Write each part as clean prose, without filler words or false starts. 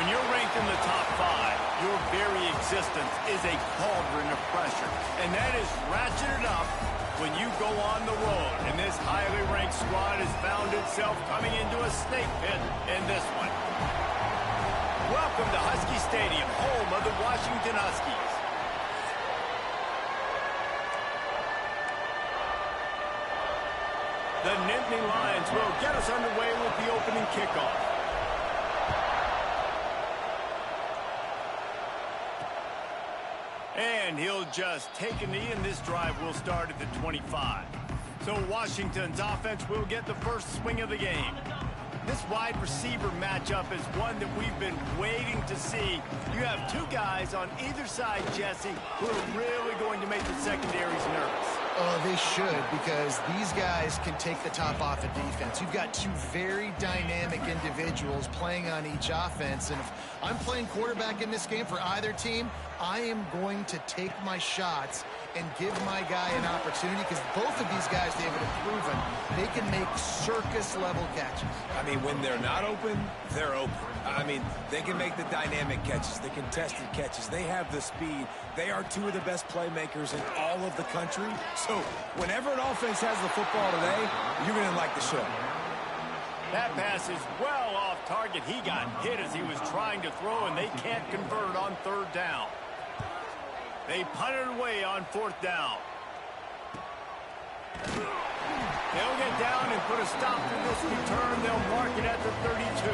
When you're ranked in the top 5, your very existence is a cauldron of pressure. And that is ratcheted up when you go on the road. And this highly ranked squad has found itself coming into a snake pit in this one. Welcome to Husky Stadium, home of the Washington Huskies. The Nittany Lions will get us underway with the opening kickoff. And he'll just take a knee, and this drive will start at the 25. So Washington's offense will get the first swing of the game. This wide receiver matchup is one that we've been waiting to see. You have two guys on either side, Jesse, who are really going to make the secondaries nervous. Oh, they should, because these guys can take the top off of defense. You've got two very dynamic individuals playing on each offense, and if I'm playing quarterback in this game for either team, I am going to take my shots and give my guy an opportunity, because both of these guys, David, have proven they can make circus-level catches. I mean, when they're not open, they're open. I mean, they can make the dynamic catches, the contested catches. They have the speed. They are two of the best playmakers in all of the country. So whenever an offense has the football today, you're going to like the show. That pass is well off target. He got hit as he was trying to throw, and they can't convert on third down. They punt it away on fourth down. They'll get down and put a stop to this return. They'll mark it at the 32.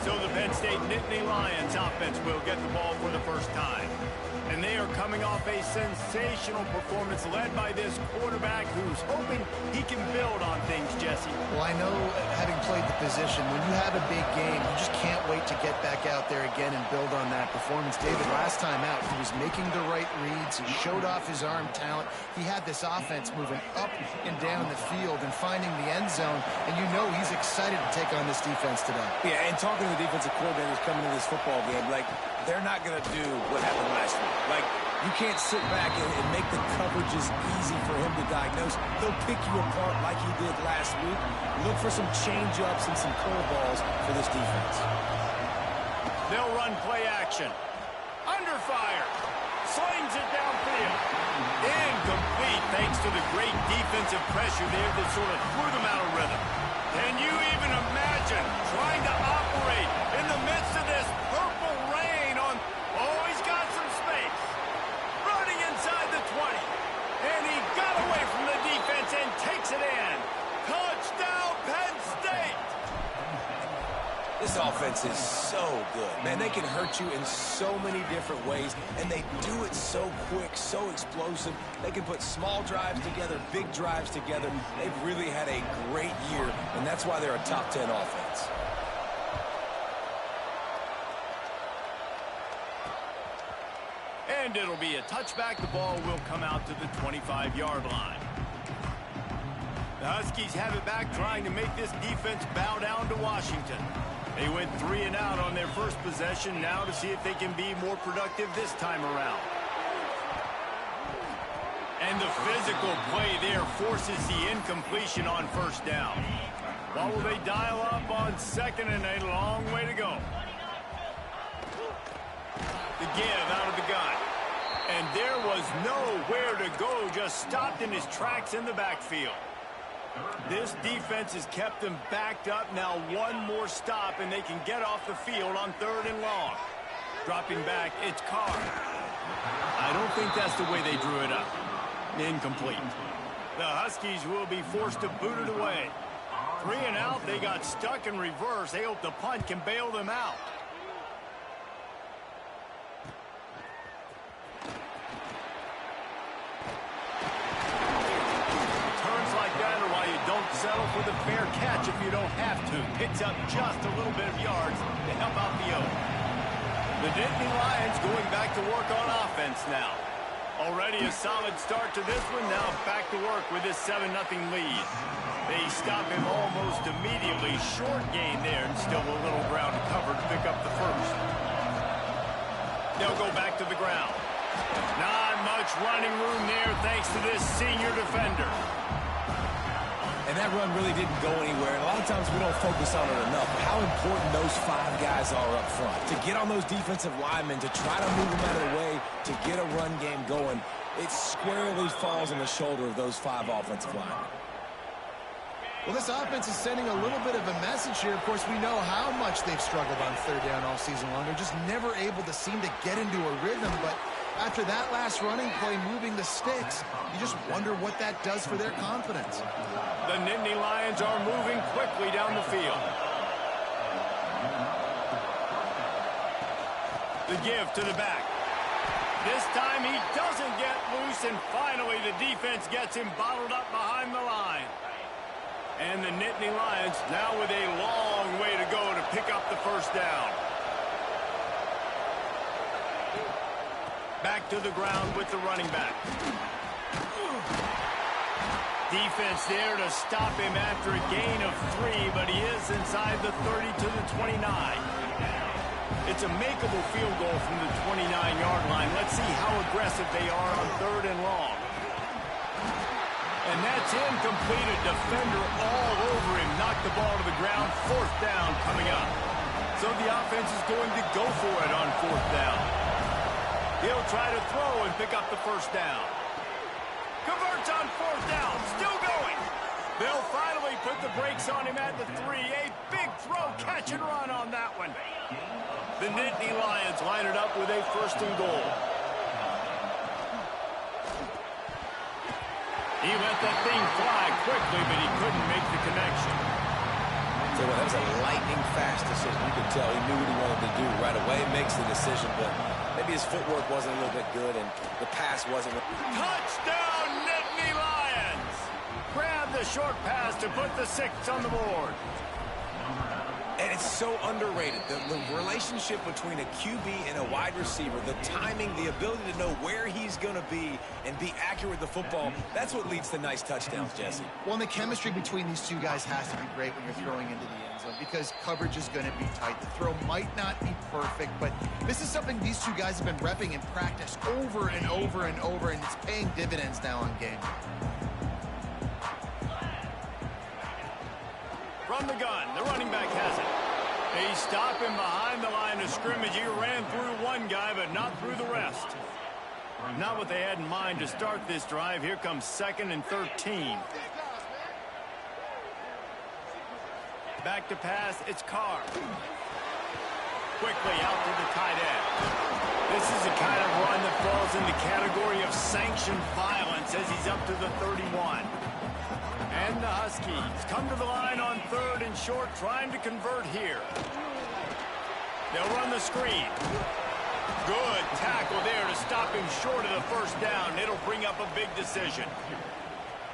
So the Penn State Nittany Lions offense will get the ball for the first time. And they are coming off a sensational performance led by this quarterback who's hoping he can build on things, Jesse. Well, I know, having played the position, when you have a big game, you just can't wait to get back out there again and build on that performance. David, last time out, he was making the right reads. He showed off his arm talent. He had this offense moving up and down the field and finding the end zone. And you know he's excited to take on this defense today. Yeah, and talking to the defensive coordinators coming into this football game, like, they're not going to do what happened last week. Like, you can't sit back and make the coverages easy for him to diagnose. He'll pick you apart like he did last week. Look for some change-ups and some curveballs for this defense. They'll run play action. Under fire. Slings it downfield. Incomplete thanks to the great defensive pressure there that sort of threw them out of rhythm. Can you even imagine trying to operate in the midst of this purple rain on... Oh, he's got some space. Running inside the 20. And he got away from the defense and takes it in. Touchdown, Penn State! This offense is so good. Man, they can hurt you in so many different ways, and they do it so quick, so explosive. They can put small drives together, big drives together. They've really had a great year, and that's why they're a top 10 offense. And it'll be a touchback. The ball will come out to the 25-yard line. The Huskies have it back, trying to make this defense bow down to Washington. They went 3 and out on their first possession, now to see if they can be more productive this time around. And the physical play there forces the incompletion on first down. What will they dial up on second, and a long way to go? The give out of the gun. And there was nowhere to go, just stopped in his tracks in the backfield. This defense has kept them backed up. Now one more stop, and they can get off the field on third and long. Dropping back, it's Carr. I don't think that's the way they drew it up. Incomplete. The Huskies will be forced to boot it away. 3 and out, they got stuck in reverse. They hope the punt can bail them out. Don't settle for the fair catch if you don't have to. Picks up just a little bit of yards to help out the O. The Nittany Lions going back to work on offense now. Already a solid start to this one. Now back to work with this 7-0 lead. They stop him almost immediately. Short gain there, and still a little ground to cover to pick up the first. They'll go back to the ground. Not much running room there thanks to this senior defender. And that run really didn't go anywhere. And a lot of times we don't focus on it enough. But how important those 5 guys are up front. To get on those defensive linemen, to try to move them out of the way, to get a run game going, it squarely falls on the shoulder of those 5 offensive linemen. Well, this offense is sending a little bit of a message here. Of course, we know how much they've struggled on third down all season long. They're just never able to seem to get into a rhythm. But after that last running play moving the sticks, you just wonder what that does for their confidence. The Nittany Lions are moving quickly down the field. The give to the back. This time he doesn't get loose, and finally the defense gets him bottled up behind the line. And the Nittany Lions now with a long way to go to pick up the first down. Back to the ground with the running back. Defense there to stop him after a gain of 3, but he is inside the 30 to the 29. It's a makeable field goal from the 29-yard line. Let's see how aggressive they are on 3rd and long. And that's incomplete. A defender all over him. Knocked the ball to the ground. 4th down coming up. So the offense is going to go for it on 4th down. He'll try to throw and pick up the first down. Converts on 4th down. Still going. They'll finally put the brakes on him at the 3. A big throw, catch and run on that one. The Nittany Lions line it up with a 1st and goal. He let that thing fly quickly, but he couldn't make the connection. So that was a lightning-fast decision. You could tell he knew what he wanted to do right away. Makes the decision, but maybe his footwork wasn't a little bit good, and the pass wasn't. Touchdown, Nittany Lions! Grab the short pass to put the 6 on the board. And it's so underrated. The relationship between a QB and a wide receiver, the timing, the ability to know where he's going to be and be accurate with the football, that's what leads to nice touchdowns, Jesse. Well, and the chemistry between these 2 guys has to be great when you're throwing into the end zone because coverage is going to be tight. The throw might not be perfect, but this is something these 2 guys have been repping in practice over and over and over, and it's paying dividends now on game. From the gun, the running back has it. They stop him behind the line of scrimmage. He ran through 1 guy, but not through the rest. Not what they had in mind to start this drive. Here comes 2nd and 13. Back to pass, it's Carr. Quickly out to the tight end. This is the kind of run that falls in the category of sanctioned violence as he's up to the 31. And the Huskies come to the line on 3rd and short, trying to convert here. They'll run the screen. Good tackle there to stop him short of the first down. It'll bring up a big decision.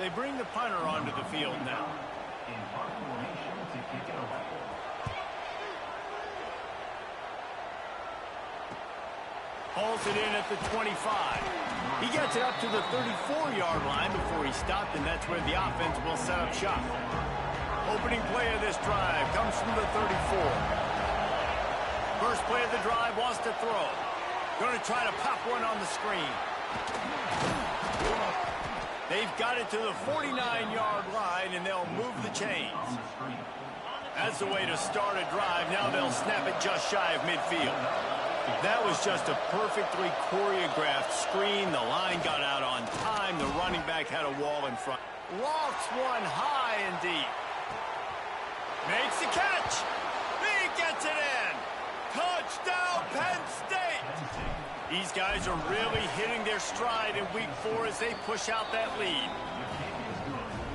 They bring the punter onto the field now. Hauls it in at the 25. He gets it up to the 34-yard line before he stopped, and that's where the offense will set up shop. Opening play of this drive comes from the 34. First play of the drive wants to throw. Going to try to pop one on the screen. They've got it to the 49-yard line, and they'll move the chains. That's the way to start a drive. Now they'll snap it just shy of midfield. That was just a perfectly choreographed screen. The line got out on time. The running back had a wall in front. Lofts one high and deep. Makes the catch. He gets it in. Touchdown, Penn State. These guys are really hitting their stride in week 4 as they push out that lead.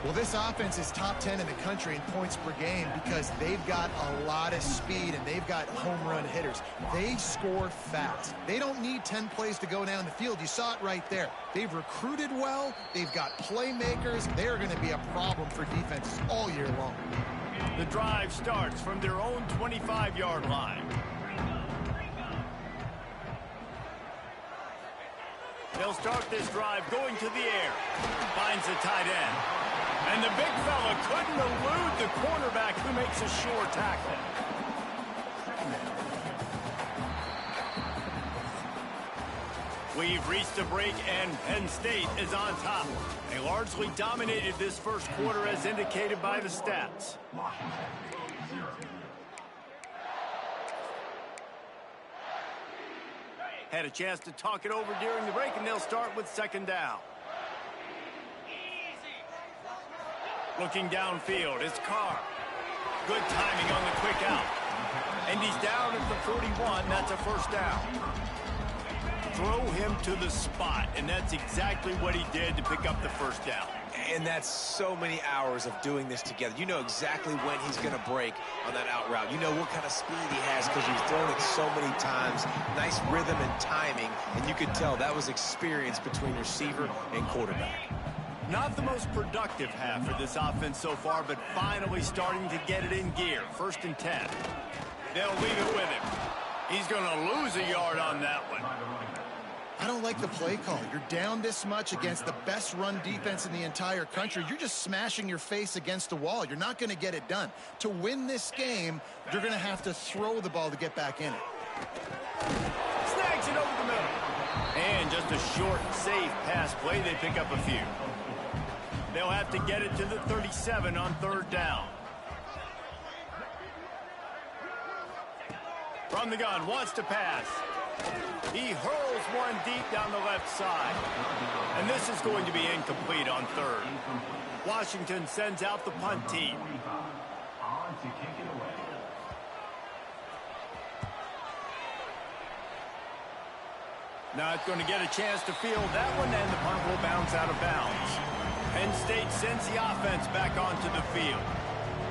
Well, this offense is top 10 in the country in points per game because they've got a lot of speed and they've got home run hitters. They score fast. They don't need 10 plays to go down the field. You saw it right there. They've recruited well. They've got playmakers. They're going to be a problem for defenses all year long. The drive starts from their own 25-yard line. They'll start this drive going to the air. Finds the tight end. And the big fella couldn't elude the cornerback who makes a sure tackle. We've reached a break, and Penn State is on top. They largely dominated this first quarter as indicated by the stats. Had a chance to talk it over during the break, and they'll start with second down. Looking downfield, it's Carr. Good timing on the quick out. And he's down at the 41. That's a first down. Throw him to the spot, and that's exactly what he did to pick up the first down. And that's so many hours of doing this together. You know exactly when he's going to break on that out route. You know what kind of speed he has because he's thrown it so many times. Nice rhythm and timing, and you could tell that was experience between receiver and quarterback. Not the most productive half for this offense so far, but finally starting to get it in gear. 1st and 10. They'll leave it with him. He's going to lose a yard on that one. I don't like the play call. You're down this much against the best run defense in the entire country. You're just smashing your face against the wall. You're not going to get it done. To win this game, you're going to have to throw the ball to get back in it. Snags it over the middle. And just a short, safe pass play. They pick up a few. They'll have to get it to the 37 on 3rd down. From the gun, wants to pass. He hurls one deep down the left side. And this is going to be incomplete on 3rd. Washington sends out the punt team. Now it's going to get a chance to field that one, and the punt will bounce out of bounds. Penn State sends the offense back onto the field.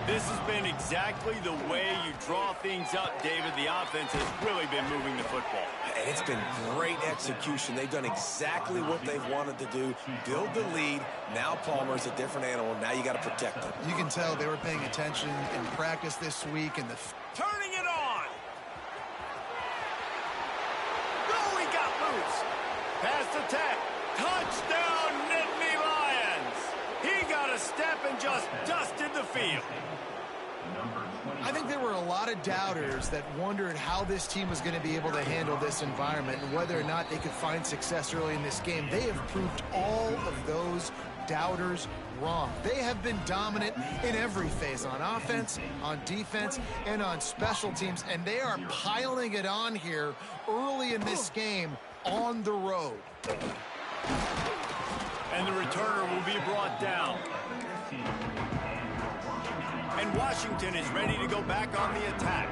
This has been exactly the way you draw things up, David. The offense has really been moving the football. And it's been great execution. They've done exactly what they've wanted to do. Build the lead. Now Palmer's a different animal. Now you got to protect him. You can tell they were paying attention in practice this week. And turning it on. No, he got loose. Pass attack. Touchdown, Nittany Lions. He got a step and just dusted the field. I think there were a lot of doubters that wondered how this team was going to be able to handle this environment and whether or not they could find success early in this game. They have proved all of those doubters wrong. They have been dominant in every phase, on offense, on defense, and on special teams, and they are piling it on here early in this game on the road. And the returner will be brought down. And Washington is ready to go back on the attack.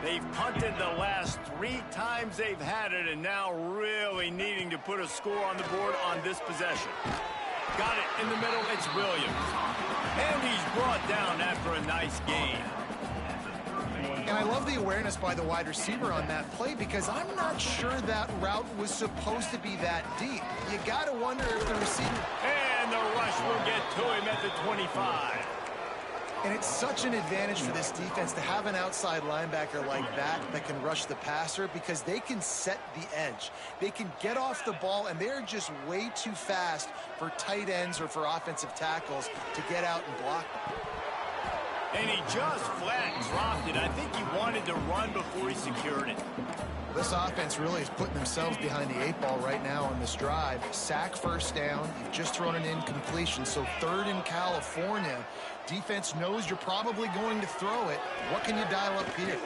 They've punted the last 3 times they've had it, and now really needing to put a score on the board on this possession. Got it in the middle, it's Williams. And he's brought down after a nice gain. And I love the awareness by the wide receiver on that play because I'm not sure that route was supposed to be that deep. You got to wonder if the receiver... And the rush will get to him at the 25. And it's such an advantage for this defense to have an outside linebacker like that can rush the passer because they can set the edge. They can get off the ball, and they're just way too fast for tight ends or for offensive tackles to get out and block them. And he just flat dropped it. I think he wanted to run before he secured it. This offense really is putting themselves behind the 8 ball right now on this drive. Sack, first down. You've just thrown an incompletion, so 3rd in California. Defense knows you're probably going to throw it. What can you dial up here?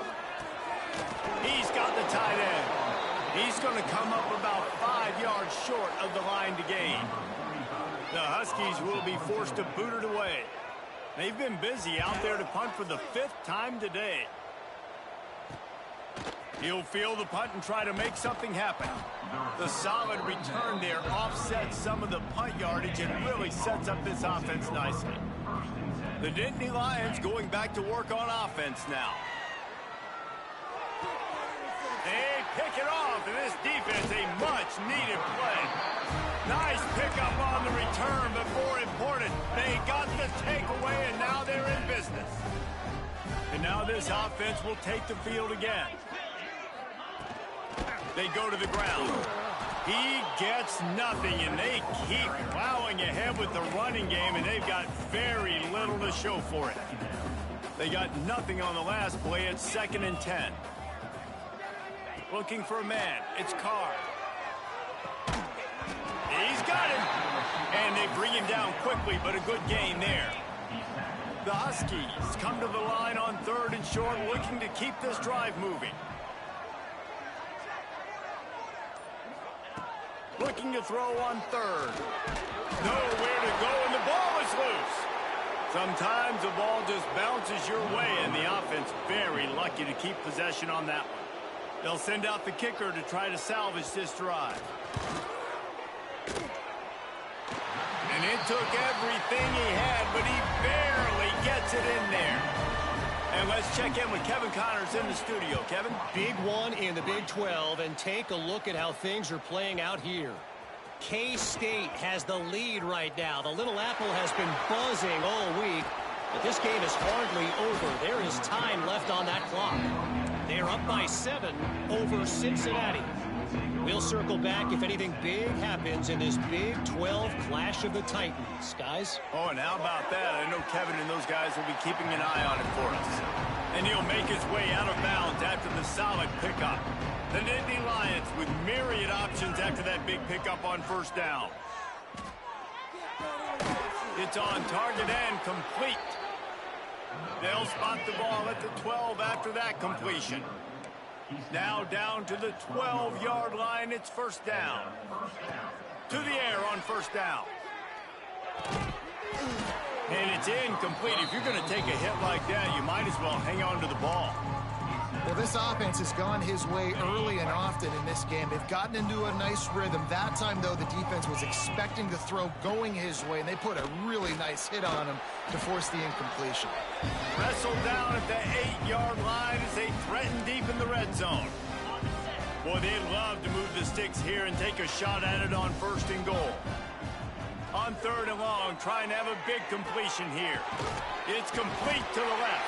He's got the tight end. He's going to come up about 5 yards short of the line to gain. The Huskies will be forced to boot it away. They've been busy out there to punt for the 5th time today. He'll field the punt and try to make something happen. The solid return there offsets some of the punt yardage and really sets up this offense nicely. The Nittany Lions going back to work on offense now. They pick it off, and this defense a much-needed play. Nice pickup on the return, but more important, they got the takeaway, and now they're in business. And now this offense will take the field again. They go to the ground. He gets nothing, and they keep plowing ahead with the running game, and they've got very little to show for it. They got nothing on the last play. It's 2nd and 10. Looking for a man. It's Carr. him down quickly, but a good gain there. The Huskies come to the line on 3rd and short, looking to keep this drive moving. Looking to throw on 3rd. Nowhere to go, and the ball is loose. Sometimes the ball just bounces your way, and the offense very lucky to keep possession on that one. They'll send out the kicker to try to salvage this drive. And it took everything he had, but he barely gets it in there. And let's check in with Kevin Connors in the studio. Kevin? Big one in the Big 12, and take a look at how things are playing out here. K-State has the lead right now. The Little Apple has been buzzing all week, but this game is hardly over. There is time left on that clock. They are up by 7 over Cincinnati. We'll circle back if anything big happens in this Big 12 Clash of the Titans. Guys? Oh, and how about that? I know Kevin and those guys will be keeping an eye on it for us. And he'll make his way out of bounds after the solid pickup. The Nittany Lions with myriad options after that big pickup on 1st down. It's on target and complete. They'll spot the ball at the 12 after that completion. Now down to the 12-yard line. It's 1st down. To the air on 1st down. And it's incomplete. If you're going to take a hit like that, you might as well hang on to the ball. Well, this offense has gone his way early and often in this game. They've gotten into a nice rhythm. That time, though, the defense was expecting the throw going his way, and they put a really nice hit on him to force the incompletion. Wrestled down at the 8-yard line as they threaten deep in the red zone. Boy, they'd love to move the sticks here and take a shot at it on 1st and goal. On 3rd and long, trying to have a big completion here. It's complete to the left.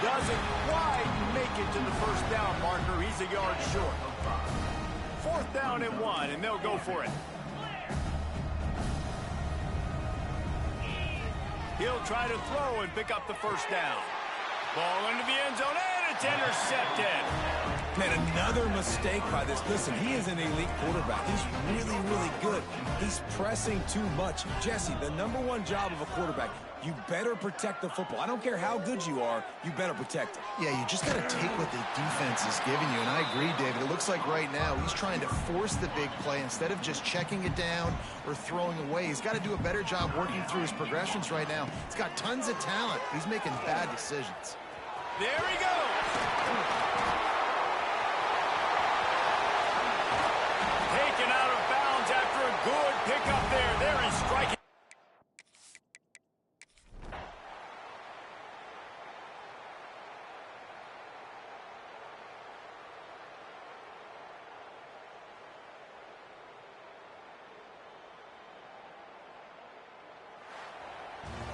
Doesn't quite make it to the 1st down marker. He's a yard short. 4th down and 1, and they'll go for it. He'll try to throw and pick up the 1st down. Ball into the end zone, and it's intercepted. Man, another mistake by this. Listen, he is an elite quarterback. He's really, really good. He's pressing too much. Jesse, the #1 job of a quarterback, you better protect the football. I don't care how good you are, you better protect it. Yeah, you just got to take what the defense is giving you, and I agree, David. It looks like right now he's trying to force the big play instead of just checking it down or throwing away. He's got to do a better job working through his progressions right now. He's got tons of talent. He's making bad decisions. There he goes. Taken out of bounds after a good pickup